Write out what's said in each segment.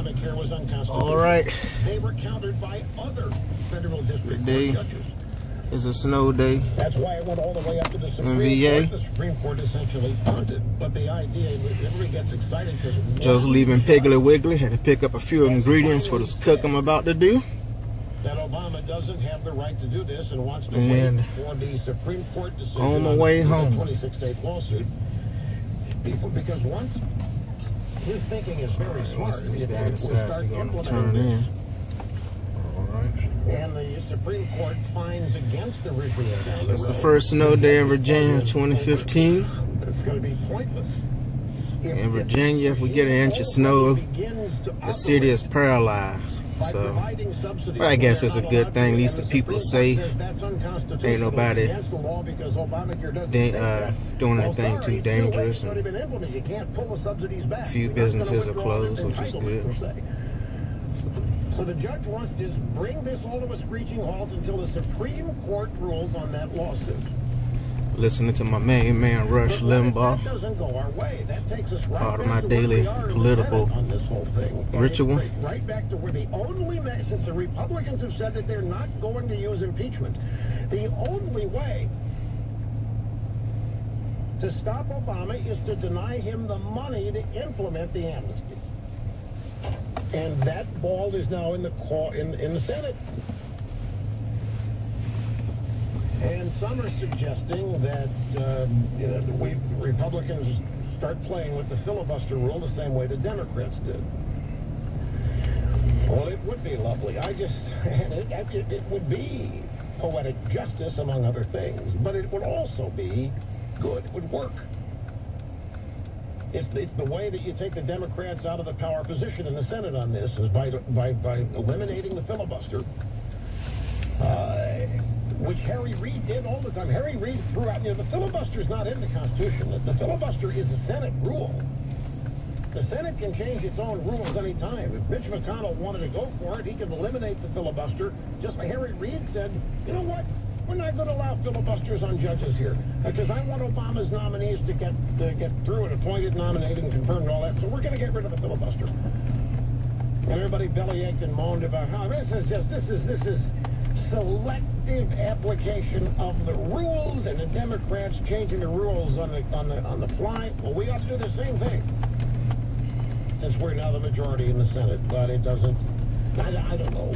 Obamacare was unconstitutional. All right. They were countered by other federal district court judges. It's a snow day. That's why it went all the way up to the Supreme MVA. Court. The Supreme Court essentially funded. But the idea is everybody gets excited because Just leaving Piggly Wiggly. Had to pick up a few ingredients for this cook I'm about to do. That Obama doesn't have the right to do this and wants to wait for the Supreme Court decision on my way home. 26-state lawsuit. Because once his thinking is very smart, if we start implementing this, and the Supreme Court finds against the regime. It's the first snow day in Virginia, 2015. It's going to be pointless. In Virginia, if we get an inch of snow, the city is paralyzed. So, but I guess it's a good thing. At least the people are safe. Ain't nobody doing anything too dangerous. And a few businesses are closed, which is good. So the judge wants to just bring this all to a screeching halt until the Supreme Court rules on that lawsuit. Listening to my main man, Rush Limbaugh, part of my daily political ritual. Right back to where the only way, since the Republicans have said that they're not going to use impeachment, the only way to stop Obama is to deny him the money to implement the amnesty. And that ball is now in the Senate. And some are suggesting that we Republicans start playing with the filibuster rule the same way the Democrats did. Well, it would be lovely. It would be poetic justice, among other things, but it would also be good. It would work. It's the way that you take the Democrats out of the power position in the Senate on this is by eliminating the filibuster, which Harry Reid did all the time. Harry Reid threw out, the filibuster is not in the Constitution. The filibuster is a Senate rule. The Senate can change its own rules any time. If Mitch McConnell wanted to go for it, he could eliminate the filibuster. Just like Harry Reid said, you know what? We're not going to allow filibusters on judges here because I want Obama's nominees to get through and appointed, nominated, and confirmed, and all that. So we're going to get rid of the filibuster. And everybody bellyached and moaned about how this is selective application of the rules, and the Democrats changing the rules on the fly. Well, we ought to do the same thing since we're now the majority in the Senate. But it doesn't. I don't know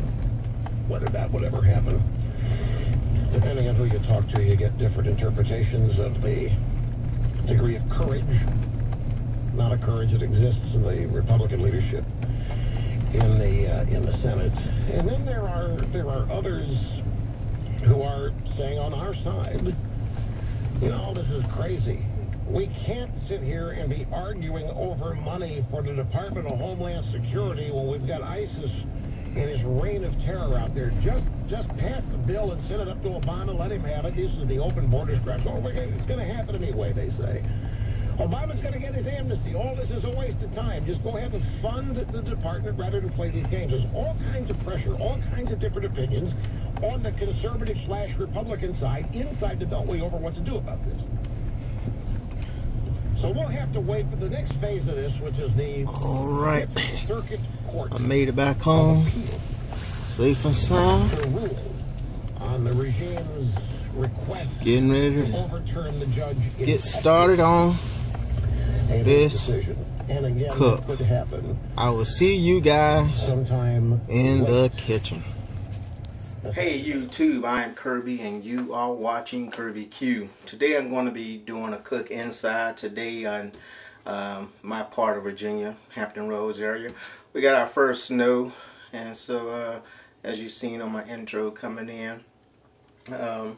whether that would ever happen. Depending on who you talk to, you get different interpretations of the degree of courage, not a courage that exists in the Republican leadership in the Senate. And then there are others who are saying on our side, this is crazy. We can't sit here and be arguing over money for the Department of Homeland Security when we've got ISIS and his reign of terror out there. Just pass the bill and send it up to Obama, let him have it. This is the open borders crap. It's going to happen anyway, they say. Obama's going to get his amnesty. All this is a waste of time. Just go ahead and fund the department rather than play these games. There's all kinds of pressure, all kinds of different opinions on the conservative/Republican side inside the Beltway over what to do about this. So we'll have to wait for the next phase of this, which is the Circuit Court. I made it back home, safe and sound. To rule on the regime's request, getting ready to overturn the judge. Get started on this cook. I will see you guys sometime in the kitchen. Hey YouTube, I am Kirby and you are watching KIRBBQ. Today I'm going to be doing a cook inside today on my part of Virginia, Hampton Roads area. We got our first snow, and so as you've seen on my intro coming in, so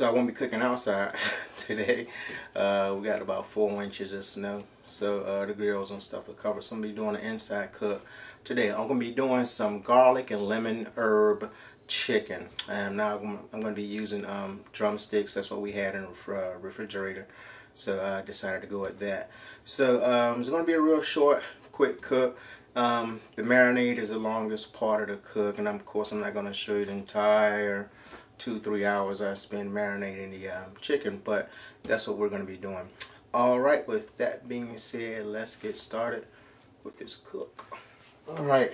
I won't be cooking outside today. We got about 4 inches of snow, so the grills and stuff are covered. So I'm going to be doing an inside cook today. I'm going to be doing some garlic and lemon herb chicken, and now I'm going to be using drumsticks. That's what we had in the refrigerator, so I decided to go with that. So it's going to be a real short, quick cook. The marinade is the longest part of the cook, and of course I'm not going to show you the entire 2-3 hours I spend marinating the chicken, but that's what we're going to be doing. Alright, with that being said, let's get started with this cook. Alright,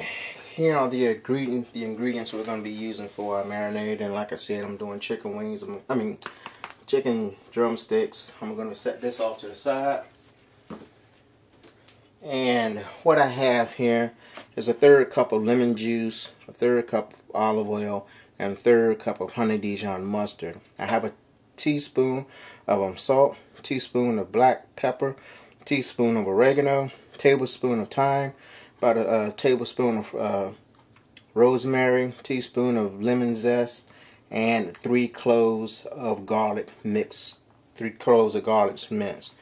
here are the ingredients we're going to be using for our marinade. And like I said, I'm doing chicken wings, chicken drumsticks. I'm going to set this off to the side. And what I have here is a 1/3 cup of lemon juice, a 1/3 cup of olive oil, and a 1/3 cup of honey Dijon mustard. I have a teaspoon of salt, teaspoon of black pepper, teaspoon of oregano, tablespoon of thyme, about a tablespoon of rosemary, teaspoon of lemon zest, and 3 cloves of garlic mixed. 3 cloves of garlic minced.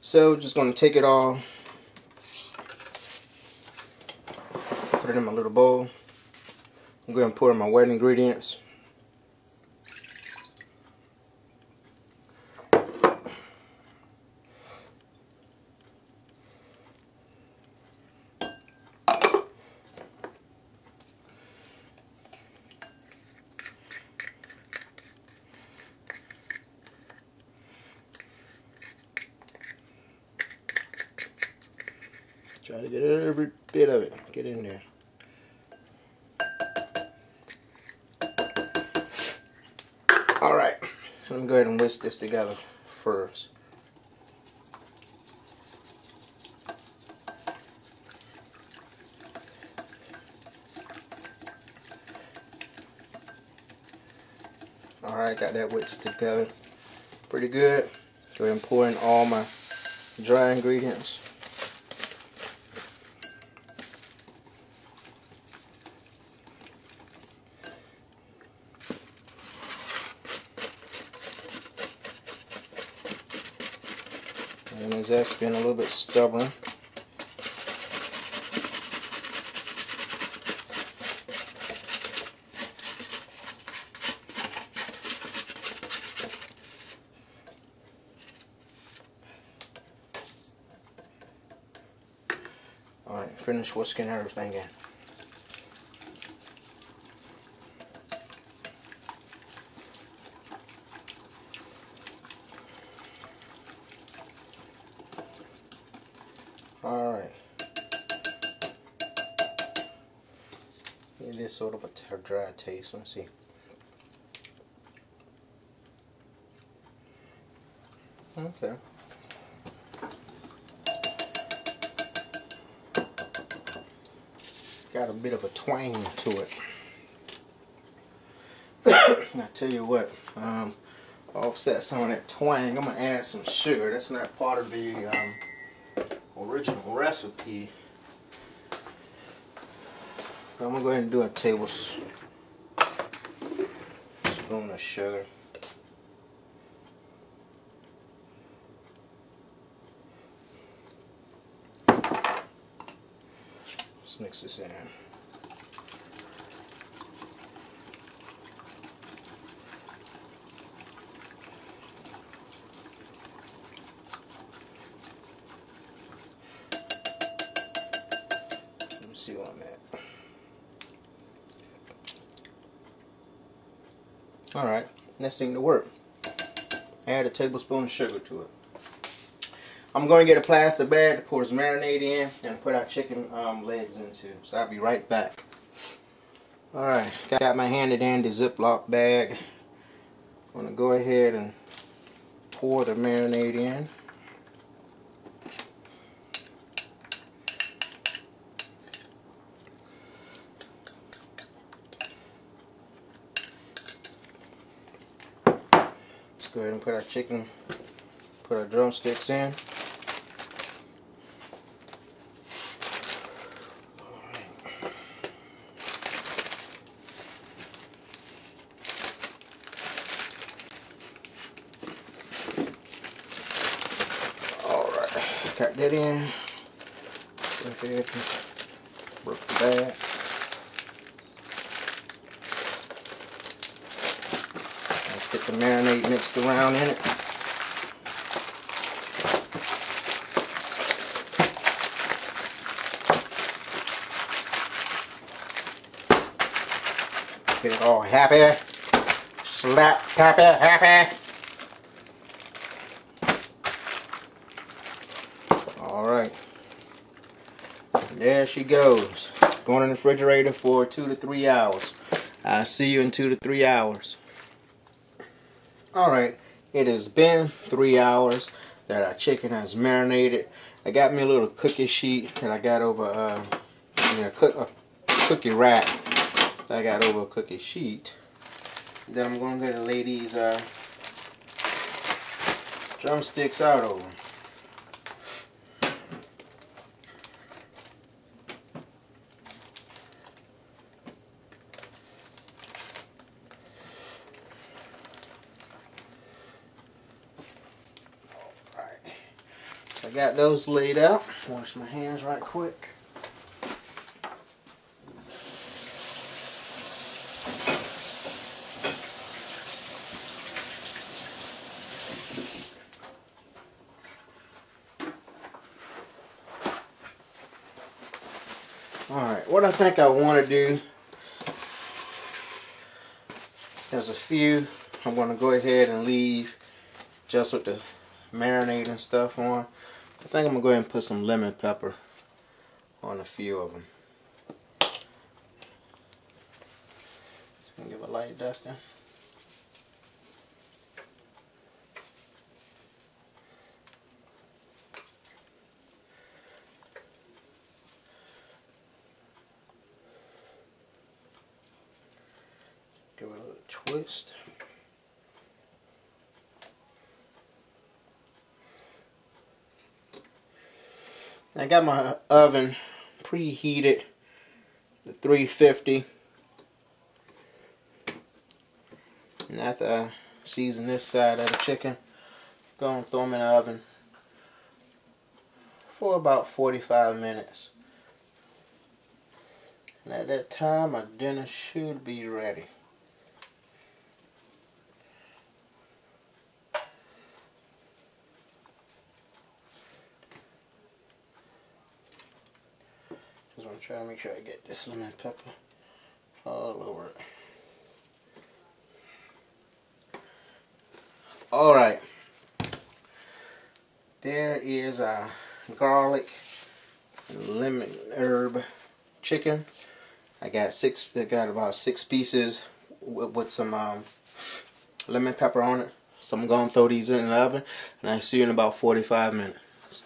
So just going to take it all, put it in my little bowl. I'm going to pour in my wet ingredients. Try to get every bit of it. Get in there. Alright, let me go ahead and whisk this together first. Alright, got that whisked together pretty good. Go ahead and pour in all my dry ingredients. And his ass being a little bit stubborn. Alright, finish whisking everything in. Alright. It is sort of a dry taste. Let's see. Okay. Got a bit of a twang to it. I tell you what, offset some of that twang. I'm gonna add some sugar. That's not part of the original recipe. I'm gonna go ahead and do a tablespoon of sugar. Let's mix this in. See on that. Alright, next thing to work. Add a tablespoon of sugar to it. I'm going to get a plastic bag to pour some marinade in and put our chicken legs into. So I'll be right back. Alright, got my handy dandy Ziploc bag. I'm going to go ahead and pour the marinade in. Go ahead and put our chicken, put our drumsticks in. Alright, got that in. Go ahead and work the bag. Get the marinade mixed around in it. Get it all happy. Slap, happy, happy. Alright. there she goes. Going in the refrigerator for 2 to 3 hours. I'll see you in 2 to 3 hours. Alright, it has been 3 hours that our chicken has marinated. I got me a little cookie sheet that I got over a cookie wrap that I got over a cookie sheet. Then I'm going to go ahead and lay these drumsticks out over them. I got those laid out. Wash my hands right quick. Alright, what I think I want to do, there's a few I'm going to go ahead and leave just with the marinade and stuff on. I think I'm going to go ahead and put some lemon pepper on a few of them. Just going to give a light dusting. Give it a little twist. I got my oven preheated to 350. And after I season this side of the chicken, go and throw them in the oven for about 45 minutes. And at that time, my dinner should be ready. I'm going to try to make sure I get this lemon pepper all over it. Alright. There is a garlic and lemon herb chicken. I got about 6 pieces with some lemon pepper on it. So I'm going to throw these in the oven and I'll see you in about 45 minutes.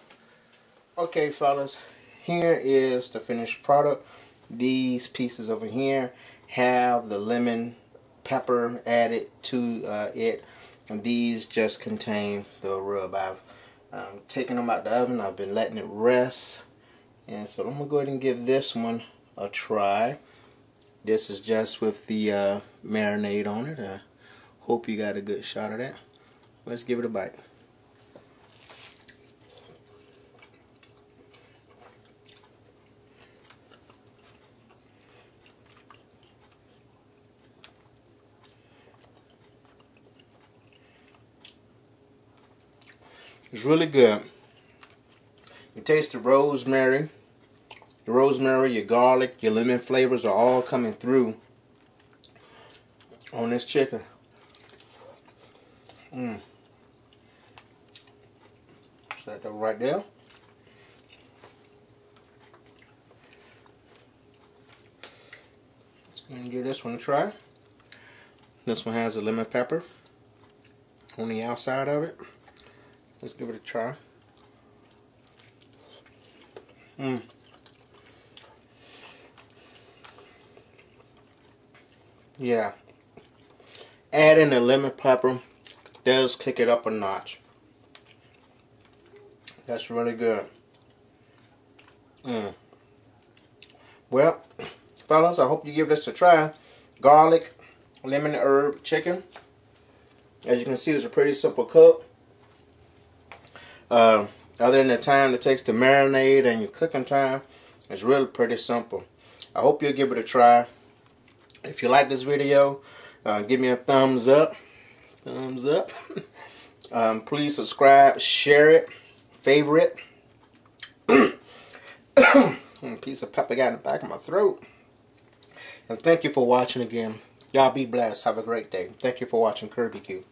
Okay, fellas. Here is the finished product. These pieces over here have the lemon pepper added to it, and these just contain the rub. I've taken them out the oven. I've been letting it rest, and so I'm gonna go ahead and give this one a try. This is just with the marinade on it. I hope you got a good shot of that. Let's give it a bite. It's really good. You taste the rosemary, your garlic, your lemon flavors are all coming through on this chicken. Set that right there. And give this one a try. This one has a lemon pepper on the outside of it. Let's give it a try. Yeah. Adding the lemon pepper does kick it up a notch. That's really good. Well, fellas, I hope you give this a try. Garlic, lemon herb chicken. As you can see, it's a pretty simple cook. Other than the time it takes to marinate and your cooking time, it's really pretty simple. I hope you'll give it a try. If you like this video, give me a thumbs up. Please subscribe, share it, favorite. A piece of pepper got in the back of my throat. And thank you for watching again. Y'all be blessed. Have a great day. Thank you for watching KIRBBQ.